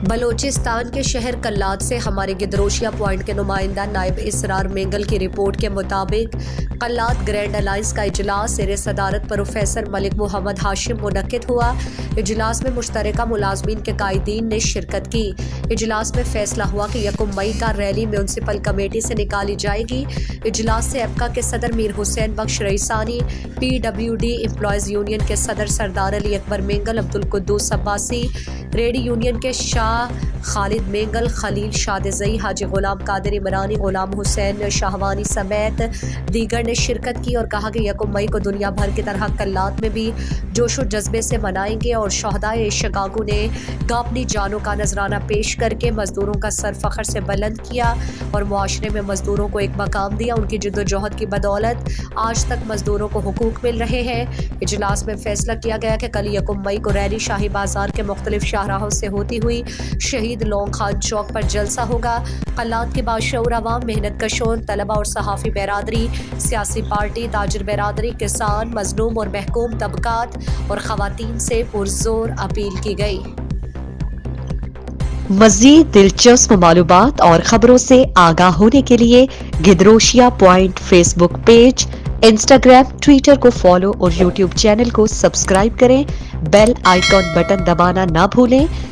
بلوچستان کے شہر کلات سے ہمارے گدروشیا پوائنٹ کے نمائندہ نائب اسرار مینگل کی رپورٹ کے مطابق کلات گرینڈ الائنس کا اجلاس زیر صدارت پروفیسر ملک محمد ہاشم منعقد ہوا۔ اجلاس میں مشترکہ ملازمین کے قائدین نے شرکت کی۔ اجلاس میں فیصلہ ہوا کہ 1 مئی کا ریلی میونسپل کمیٹی سے نکالی جائے گی۔ اجلاس سے ایپکا کے صدر میر حسین بخش رئیسانی، PWD امپلائیز یونین کے صدر سردار علی اکبر مینگل، عبدالقدوس عباسی، ریڈی یونین کے شاہ خالد مینگل، خلیل شادزئی، حاجی غلام قادر عمرانی، غلام حسین شاہوانی سمیت دیگر نے شرکت کی اور کہا کہ 1 مئی کو دنیا بھر کی طرح کلات میں بھی جوش و جذبے سے منائیں گے اور شہدائے شکاگو نے اپنی جانوں کا نذرانہ پیش کر کے مزدوروں کا سر فخر سے بلند کیا اور معاشرے میں مزدوروں کو ایک مقام دیا۔ ان کی جد و جہد کی بدولت آج تک مزدوروں کو حقوق مل رہے ہیں۔ اجلاس میں فیصلہ کیا گیا کہ کل 1 مئی کو ریلی شاہی بازار کے مختلف شاہراہوں سے ہوتی ہوئی شہید لونگ خان چوک پر جلسہ ہوگا۔ کلات کے باشعور عوام، محنت کشوں، طلباء اور صحافی برادری، سیاسی پارٹی، تاجر برادری، کسان، مظلوم اور محکوم طبقات اور خواتین سے پرزور اپیل کی گئی۔ مزید دلچسپ معلومات اور خبروں سے آگاہ ہونے کے لیے Gedrosia point Facebook page, Instagram, Twitter کو فالو اور یوٹیوب چینل کو سبسکرائب کریں۔ بیل آئیکن بٹن دبانا نہ بھولیں